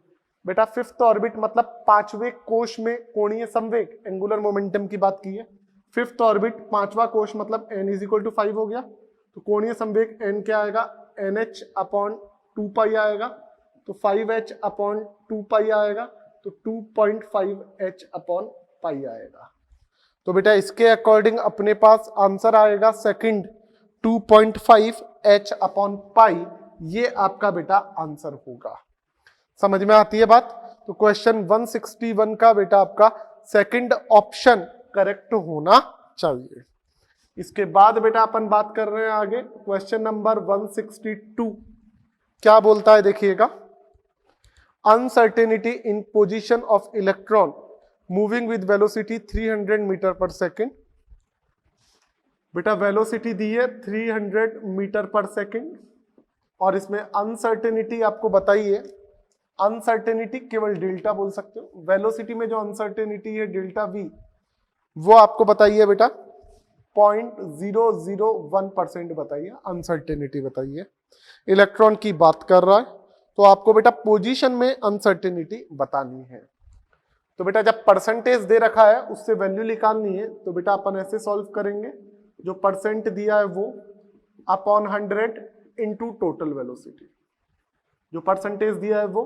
बेटा फिफ्थ ऑर्बिट मतलब पांचवें कोश में कोणीय संवेग, एंगुलर मोमेंटम की बात की है। फिफ्थ ऑर्बिट पांचवा कोश मतलब n = 5 हो गया, तो कोणीय संवेग n क्या आएगा, nh/2π आएगा, तो 5h/2π आएगा, तो 2.5h/π आएगा। तो बेटा इसके अकॉर्डिंग अपने पास आंसर आएगा सेकंड 2.5h/π, ये आपका बेटा आंसर होगा। समझ में आती है बात? तो क्वेश्चन 161 का बेटा आपका सेकंड ऑप्शन करेक्ट होना चाहिए। इसके बाद बेटा अपन बात कर रहे हैं आगे क्वेश्चन नंबर 162। क्या बोलता है देखिएगा, uncertainty in position of electron moving with velocity 300 meter per second. बेटा वेलोसिटी दी है 300 मीटर पर सेकेंड और इसमें अनसर्टेनिटी आपको बताइए। अनसर्टेनिटी केवल डेल्टा बोल सकते हो, वेलोसिटी में जो अनसर्टेनिटी है डेल्टा वी, वो आपको बताइए बेटा 0.001% बताइए, अनसर्टेनिटी बताइए। इलेक्ट्रॉन की बात कर रहा है तो आपको बेटा पोजीशन में अनसर्टेनिटी बतानी है। तो बेटा जब परसेंटेज दे रखा है उससे वैल्यू निकालनी है, तो बेटा अपन ऐसे सॉल्व करेंगे, जो परसेंट दिया है वो अपॉन 100 इंटू टोटल वेलोसिटी, जो परसेंटेज दिया है वो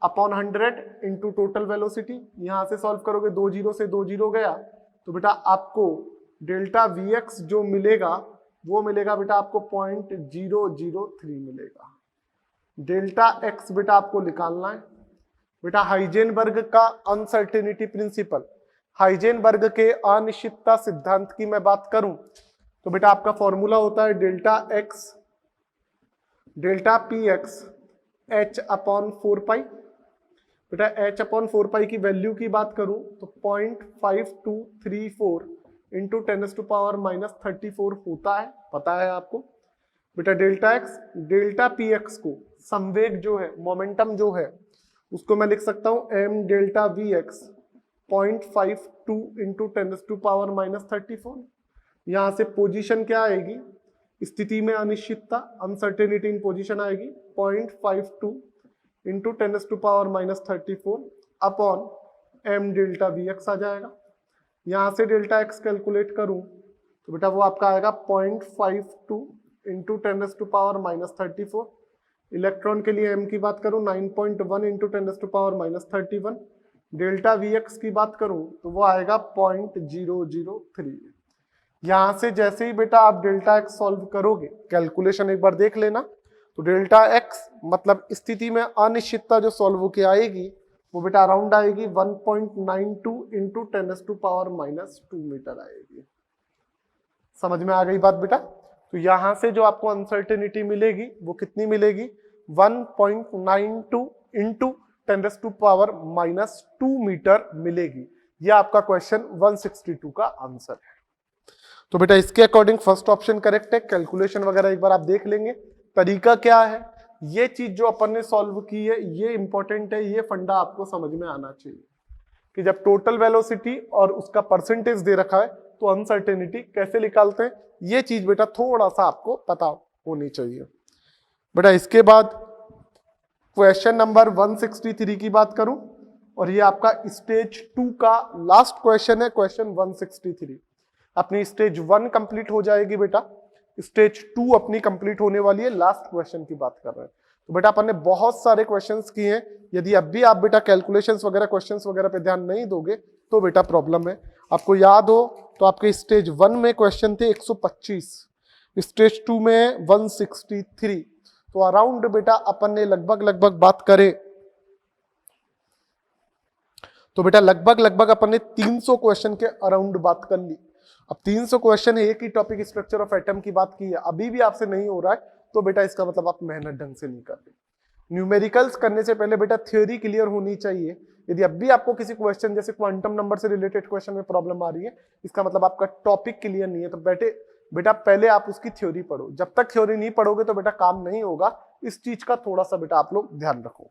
अपॉन 100 इंटू टोटल वेलोसिटी। यहां से सॉल्व करोगे 2 0 से 2 0 गया, तो बेटा आपको डेल्टा Vx जो मिलेगा वो मिलेगा बेटा आपको 0.003 मिलेगा। डेल्टा x बेटा आपको निकालना है, बेटा हाइजेनबर्ग का अनसर्टेनिटी प्रिंसिपल, हाइजेनबर्ग के अनिश्चितता सिद्धांत की मैं बात करूं तो बेटा आपका फॉर्मूला होता है delta P x H upon 4 पाई। बेटा h अपॉन 4 पाई की वैल्यू की बात करूं तो 0.5234 इंटू 10⁻⁻34 होता है, पता है आपको। बेटा डेल्टा पी एक्स को संवेग जो है, मोमेंटम जो है, उसको मैं लिख सकता हूं m delta v x 0.52 into 10⁻⁻34। यहां से पोजीशन क्या आएगी, स्थिति में अनिश्चितता, अनसर्टेनिटी इन पोजीशन आएगी 0.52 into 10⁻⁻34 upon m delta v x आ जाएगा। यहां से डेल्टा एक्स कैलकुलेट करूं तो बेटा वो आपका आएगा 0.52 इंटू 10⁻⁻34। इलेक्ट्रॉन के लिए m की बात करूं 9.1 इंटू 10⁻⁻31। डेल्टा वी एक्स की बात करूं तो वो आएगा 0.003। यहां से जैसे ही बेटा आप डेल्टा एक्स सॉल्व करोगे, कैलकुलेशन एक बार देख लेना, तो डेल्टा एक्स मतलब स्थिति में अनिश्चितता जो सॉल्व होके आएगी वो बेटा अराउंड आएगी 1.92 इंटू 10⁻⁻2 मीटर आएगी। समझ में आ गई बात बेटा? तो यहां से जो आपको अनसर्टेनिटी मिलेगी वो कितनी मिलेगी, 1.92 इंटू 10⁻⁻2 मीटर मिलेगी। ये आपका क्वेश्चन 162 का आंसर है। तो बेटा इसके अकॉर्डिंग फर्स्ट ऑप्शन करेक्ट है। कैलकुलेशन वगैरह एक बार आप देख लेंगे, तरीका क्या है, ये चीज जो अपन ने सॉल्व की है ये इंपॉर्टेंट है, ये फंडा आपको समझ में आना चाहिए कि जब टोटल वेलोसिटी और उसका परसेंटेज दे रखा है तो अनसर्टेनिटी कैसे निकालते हैं, ये चीज बेटा थोड़ा सा आपको पता होनी चाहिए। बेटा इसके बाद क्वेश्चन नंबर 163 की बात करूं, और ये आपका स्टेज 2 का लास्ट क्वेश्चन है, क्वेश्चन 163। अपनी स्टेज 1 कंप्लीट हो जाएगी बेटा, स्टेज 2 अपनी कंप्लीट होने वाली है, लास्ट क्वेश्चन की बात कर रहे हैं। तो बेटा अपन ने बहुत सारे क्वेश्चंस किए हैं, यदि अब भी आप बेटा कैलकुलेशंस वगैरह क्वेश्चंस वगैरह पे ध्यान नहीं दोगे तो बेटा प्रॉब्लम है। आपको याद हो तो आपके स्टेज 1 में क्वेश्चन थे 125, स्टेज 2 में 163, तो अराउंड बेटा अपन ने लगभग बात करें तो बेटा लगभग अपन ने 300 क्वेश्चन के अराउंड बात कर ली। अब 300 क्वेश्चन है, एक ही टॉपिक स्ट्रक्चर ऑफ एटम की बात की है, अभी भी आपसे नहीं हो रहा है तो बेटा इसका मतलब आप मेहनत ढंग से नहीं कर रहे। न्यूमेरिकल्स करने से पहले बेटा थ्योरी क्लियर होनी चाहिए। यदि अब भी आपको किसी क्वेश्चन जैसे क्वांटम नंबर से रिलेटेड क्वेश्चन में प्रॉब्लम आ रही है, इसका मतलब आपका टॉपिक क्लियर नहीं है, तो बेटा पहले आप उसकी थ्योरी पढ़ो। जब तक थ्योरी नहीं पढ़ोगे तो बेटा काम नहीं होगा, इस चीज का थोड़ा सा बेटा आप लोग ध्यान रखो।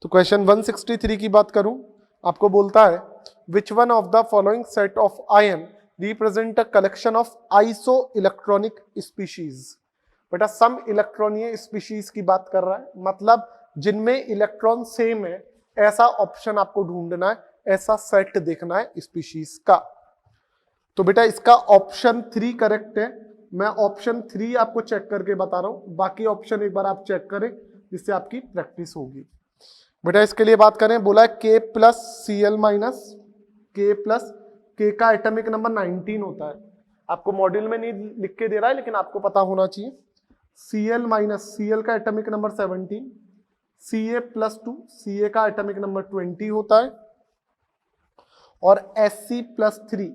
तो क्वेश्चन 163 की बात करूं, आपको बोलता है which one of the following set of ion represent a collection of iso electronic species. बेटा सम इलेक्ट्रॉनीय स्पीशीज की बात कर रहा है, मतलब जिनमें इलेक्ट्रॉन सेम है, ऐसा ऑप्शन आपको ढूंढना है, ऐसा सेट देखना है स्पीशीज का। तो बेटा इसका ऑप्शन 3 करेक्ट है। मैं ऑप्शन 3 आपको चेक करके बता रहा हूं, बाकी ऑप्शन एक बार आप चेक करें जिससे आपकी प्रैक्टिस होगी। बेटा इसके लिए बात करें, बोला है K plus Cl minus K का एटॉमिक नंबर 19 होता है। आपको मॉड्यूल में नहीं लिख के दे रहा है लेकिन आपको पता होना चाहिए। Cl माइनस Cl का atomic number 17, Ca plus 2 Ca का एटॉमिक नंबर 20 होता है, और Sc प्लस 3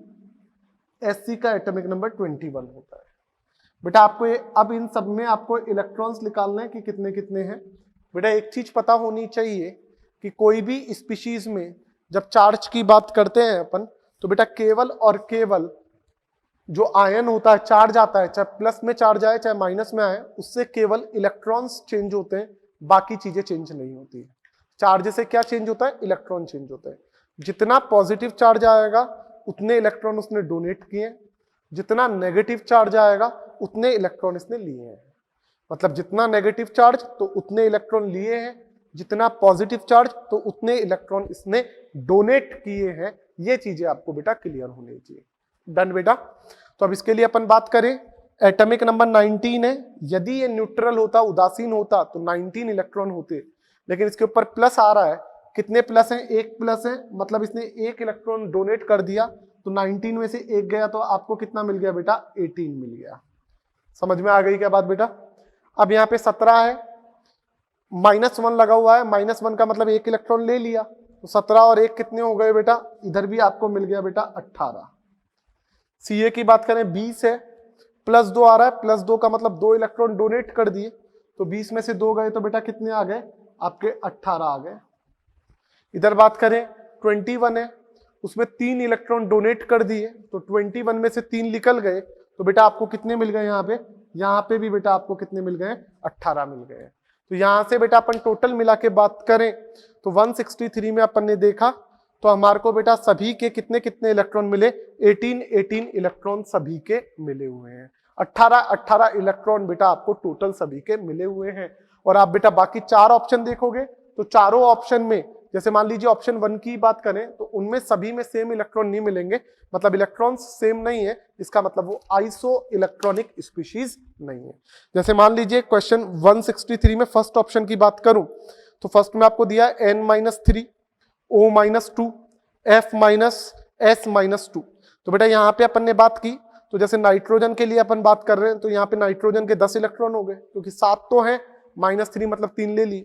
Sc का एटॉमिक नंबर 21 होता है। बेटा आपको अब इन सब में आपको इलेक्ट्रॉन्स निकालना है कि कितने कितने हैं। बेटा एक चीज पता होनी चाहिए कि कोई भी स्पीशीज में जब चार्ज की बात करते हैं अपन, तो बेटा केवल और केवल जो आयन होता है, चार्ज आता है, चाहे प्लस में चार्ज आए चाहे माइनस में आए, उससे केवल इलेक्ट्रॉन्स चेंज होते हैं, बाकी चीजें चेंज नहीं होती है। चार्ज से क्या चेंज होता है, इलेक्ट्रॉन चेंज होता है। जितना पॉजिटिव चार्ज आएगा उतने इलेक्ट्रॉन उसने डोनेट किए, जितना नेगेटिव चार्ज आएगा उतने इलेक्ट्रॉन इसने लिए हैं। मतलब जितना नेगेटिव चार्ज तो उतने इलेक्ट्रॉन लिए हैं, जितना पॉजिटिव चार्ज तो उतने इलेक्ट्रॉन इसने डोनेट किए हैं। ये चीजें आपको बेटा क्लियर होनी चाहिए। डन बेटा। तो अब इसके लिए अपन बात करें, एटॉमिक नंबर 19 है। यदि ये न्यूट्रल होता, उदासीन होता, तो 19 इलेक्ट्रॉन होते, लेकिन इसके ऊपर प्लस आ रहा है। कितने प्लस हैं, एक प्लस है, मतलब इसने एक इलेक्ट्रॉन डोनेट कर दिया, तो 19 में से एक गया, तो आपको कितना मिल गया बेटा, 18 मिल गया। समझ में आ गई क्या बात बेटा? अब यहाँ पे 17 है, -1 लगा हुआ है, -1 का मतलब एक इलेक्ट्रॉन ले लिया, तो 17 और 1 कितने हो गए बेटा, इधर भी आपको मिल गया बेटा 18। Ca की बात करें 20 है, +2 आ रहा है, +2 का मतलब 2 इलेक्ट्रॉन डोनेट कर दिए, तो 20 में से 2 गए तो बेटा कितने आ गए, आपके 18 आ गए। इधर बात करें 21 है, उसमें 3 इलेक्ट्रॉन डोनेट कर दिए, तो 21 में से 3 निकल गए, तो बेटा आपको कितने मिल गए यहाँ पे भी बेटा आपको कितने मिल गए, 18 मिल गए। तो यहां से बेटा अपन टोटल मिला के बात करें तो 163 में अपन ने देखा तो हमारे को बेटा सभी के कितने कितने इलेक्ट्रॉन मिले, 18 इलेक्ट्रॉन सभी के मिले हुए हैं। 18 इलेक्ट्रॉन बेटा आपको टोटल सभी के मिले हुए हैं। और आप बेटा बाकी 4 ऑप्शन देखोगे तो चारों ऑप्शन में, जैसे मान लीजिए ऑप्शन 1 की बात करें तो उनमें सभी में सेम इलेक्ट्रॉन नहीं मिलेंगे, मतलब इलेक्ट्रॉन्स सेम नहीं है, इसका मतलब वो आइसो इलेक्ट्रॉनिक स्पीशीज नहीं है। जैसे मान लीजिए क्वेश्चन 163 में फर्स्ट ऑप्शन की बात करूं तो फर्स्ट में आपको दिया N-3 O-2 F-S-2। तो बेटा यहाँ पे अपन ने बात की तो जैसे नाइट्रोजन के लिए अपन बात कर रहे हैं तो यहाँ पे नाइट्रोजन के 10 इलेक्ट्रॉन हो गए, क्योंकि 7 तो है, -3 मतलब 3 ले ली।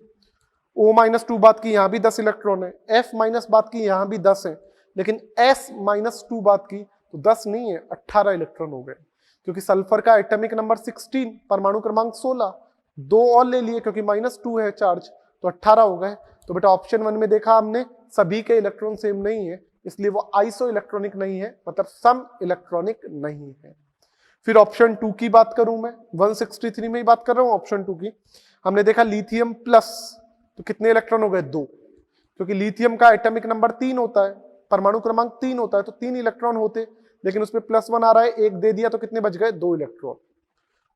O-2 बात की यहाँ भी 10 इलेक्ट्रॉन है, F- बात की यहाँ भी 10 है, लेकिन S-2 बात की तो 10 नहीं है, 18 इलेक्ट्रॉन हो गए, क्योंकि सल्फर का एटॉमिक नंबर 16, परमाणु क्रमांक 16, 2 और ले लिए क्योंकि -2 है चार्ज, तो 18 हो गए। तो बेटा ऑप्शन 1 में देखा हमने सभी के इलेक्ट्रॉन सेम नहीं है, इसलिए वो आइसो इलेक्ट्रॉनिक नहीं है, मतलब सम इलेक्ट्रॉनिक नहीं है। फिर ऑप्शन 2 की बात करूं मैं, 163 में ही बात कर रहा हूं ऑप्शन 2 की। हमने देखा लिथियम प्लस, तो कितने इलेक्ट्रॉन हो गए, 2, क्योंकि लिथियम का एटॉमिक नंबर 3 होता है, परमाणु क्रमांक 3 होता है, तो 3 इलेक्ट्रॉन होते, लेकिन उसमें +1 आ रहा है, 1 दे दिया तो कितने बच गए, 2 इलेक्ट्रॉन।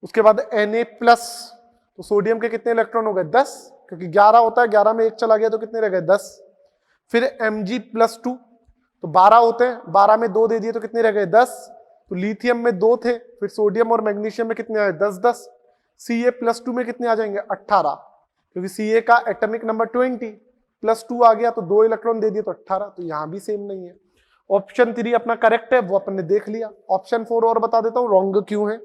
उसके बाद Na+, तो सोडियम के कितने इलेक्ट्रॉन हो गए, 10, क्योंकि 11 होता है, 11 में 1 चला गया तो कितने रह गए, 10। फिर Mg+2, तो 12 होते हैं, 12 में 2 दे दिए तो कितने रह गए, 10। तो लिथियम में 2 थे, फिर सोडियम और मैग्नीशियम में कितने आए, 10 Ca+2 में कितने आ जाएंगे, 18, क्योंकि Ca का एटॉमिक नंबर 20, +2 आ गया तो 2 इलेक्ट्रॉन दे दिए तो 18, तो यहां भी सेम नहीं है। ऑप्शन 3 अपना करेक्ट है, वो अपन ने देख लिया। ऑप्शन 4 और बता देता हूं रॉन्ग क्यों है।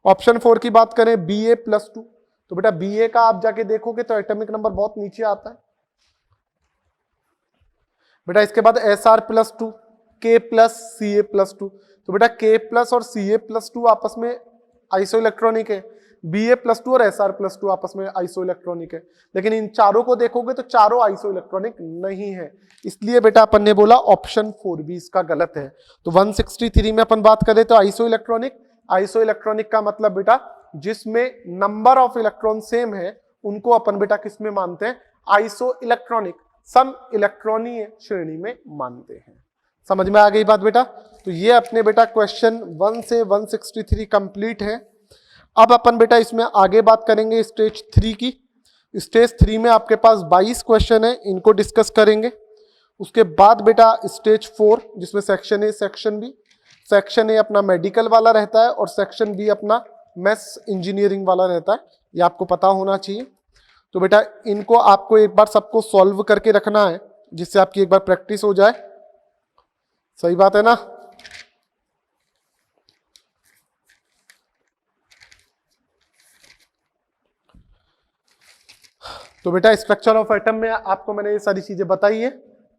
ऑप्शन 4 की बात करें Ba+2, तो बेटा Ba का आप जाके देखोगे तो एटॉमिक नंबर बहुत नीचे आता है बेटा। इसके बाद Sr+2, K+Ca+2, तो बेटा K+ और Ca+2 आपस में आइसो इलेक्ट्रॉनिक है, Ba+2 और Sr+2 आपस में आइसो इलेक्ट्रॉनिक है, लेकिन इन चारों को देखोगे तो चारों आइसो इलेक्ट्रॉनिक नहीं है, इसलिए बेटा अपन ने बोला ऑप्शन 4 भी इसका गलत है। तो 163 में अपन बात करें तो आइसो इलेक्ट्रॉनिक का मतलब बेटा जिसमें नंबर ऑफ इलेक्ट्रॉन सेम है उनको अपन बेटा किस में मानते हैं, आइसो इलेक्ट्रॉनिक, सम इलेक्ट्रॉनीय श्रेणी में मानते हैं। समझ में आ गई बात बेटा। तो ये अपने बेटा क्वेश्चन 1 से 163 कंप्लीट है। अब अपन बेटा इसमें आगे बात करेंगे स्टेज 3 की। स्टेज 3 में आपके पास 22 क्वेश्चन है, इनको डिस्कस करेंगे। उसके बाद बेटा स्टेज 4 जिसमें section A section B, section A अपना मेडिकल वाला रहता है और सेक्शन बी अपना मैथ्स इंजीनियरिंग वाला रहता है, ये आपको पता होना चाहिए। तो बेटा इनको आपको एक बार सबको सॉल्व करके रखना है जिससे आपकी एक बार प्रैक्टिस हो जाए, सही बात है ना। तो बेटा स्ट्रक्चर ऑफ एटम में आपको मैंने ये सारी चीजें बताई है।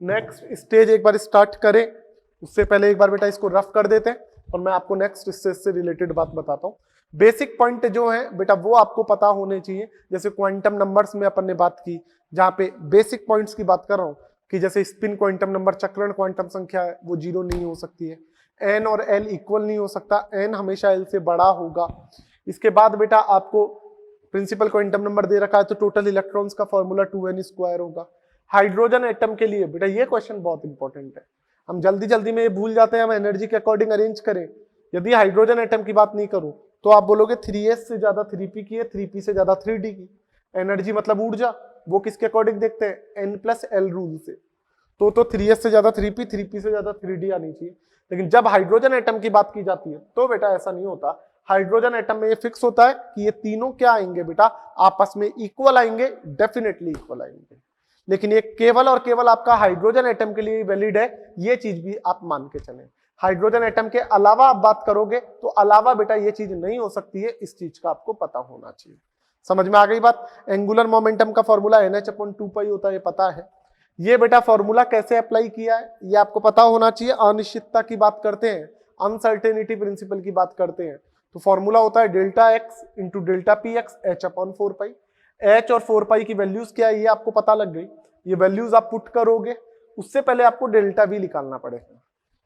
नेक्स्ट स्टेज एक बार स्टार्ट करें उससे पहले एक बार बेटा इसको रफ कर देते हैं और मैं आपको नेक्स्ट स्टेज से रिलेटेड बात बताता हूँ। बेसिक पॉइंट जो है बेटा वो आपको पता होने चाहिए। जैसे क्वांटम नंबर्स में अपन ने बात की, जहां पे बेसिक पॉइंट्स की बात कर रहा हूं कि जैसे स्पिन क्वांटम नंबर, चक्रण क्वांटम संख्या है वो 0 नहीं हो सकती है, n और l इक्वल नहीं हो सकता, n हमेशा l से बड़ा होगा। इसके बाद बेटा आपको प्रिंसिपल क्वांटम नंबर दे रखा है तो टोटल इलेक्ट्रॉन्स का फॉर्मूला 2n² होगा। हाइड्रोजन एटम के लिए बेटा ये क्वेश्चन बहुत इंपॉर्टेंट है, हम जल्दी जल्दी में ये भूल जाते हैं, हम एनर्जी के अकॉर्डिंग अरेंज करें। यदि हाइड्रोजन एटम की बात नहीं करूं तो आप बोलोगे 3s से ज्यादा 3p की है, 3p से ज्यादा 3d की। एनर्जी मतलब ऊर्जा, वो किसके अकॉर्डिंग देखते हैं, n+l रूल से। तो 3s से ज्यादा 3p, 3p से ज्यादा 3d आनी चाहिए। लेकिन जब हाइड्रोजन एटम की बात की जाती है तो बेटा ऐसा नहीं होता। हाइड्रोजन एटम में ये फिक्स होता है कि ये तीनों क्या आएंगे बेटा, आपस में इक्वल आएंगे, डेफिनेटली इक्वल आएंगे। लेकिन ये केवल और केवल आपका हाइड्रोजन एटम के लिए वैलिड है, ये चीज भी आप मान के चलें। हाइड्रोजन एटम के अलावा आप बात करोगे तो अलावा बेटा ये चीज नहीं हो सकती है, इस चीज का आपको पता होना चाहिए। समझ में आ गई बात। एंगुलर मोमेंटम का फॉर्मूला NH/2π होता है, ये पता है। ये बेटा फॉर्मूला कैसे अप्लाई किया है ये आपको पता होना चाहिए। अनिश्चितता की बात करते हैं, अनसर्टेनिटी प्रिंसिपल की बात करते हैं, तो फॉर्मूला होता है delta x into delta P x H upon 4 पाई। एच और 4 पाई की वैल्यूज क्या है ये आपको पता लग गई। ये वैल्यूज आप पुट करोगे, उससे पहले आपको डेल्टा वी निकालना पड़ेगा।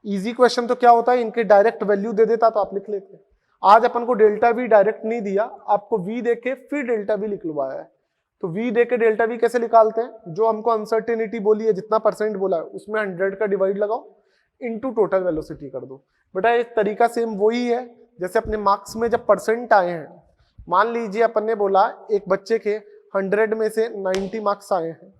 इजी क्वेश्चन तो क्या होता है, इनके डायरेक्ट वैल्यू दे देता तो आप लिख लेते। आज अपन को डेल्टा वी डायरेक्ट नहीं दिया, आपको वी देके फिर डेल्टा वी लिखवाया है। तो वी देके डेल्टा वी कैसे निकालते हैं, जो हमको अनसर्टेनिटी बोली है, जितना परसेंट बोला है उसमें 100 का डिवाइड लगाओ इनटू टोटल वेलोसिटी कर दो। बेटा एक तरीका सेम वही है जैसे अपने मार्क्स में जब परसेंट आए हैं। मान लीजिए अपन ने बोला एक बच्चे के 100 में से 90 मार्क्स आए हैं,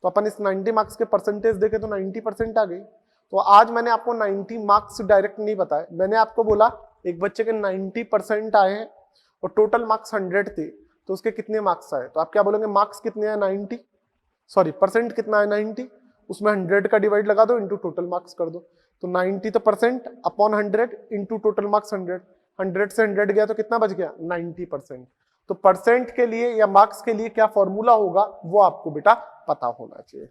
तो अपन इस 90 मार्क्स के परसेंटेज देखे तो 90% आ गई। तो आज मैंने आपको 90 मार्क्स डायरेक्ट नहीं बताए, मैंने आपको बोला एक बच्चे के 90% आए हैं और टोटल मार्क्स 100 थे, तो उसके कितने मार्क्स आए। तो आप क्या बोलोगे, मार्क्स कितने आए 90, सॉरी परसेंट कितना है 90, उसमें 100 का डिवाइड लगा दो इंटू टोटल मार्क्स कर दो। तो 90 तो percent upon 100 into total marks 100, 100 से 100 गया तो कितना बच गया 90%। तो परसेंट के लिए या मार्क्स के लिए क्या फॉर्मूला होगा वो आपको बेटा पता होना चाहिए।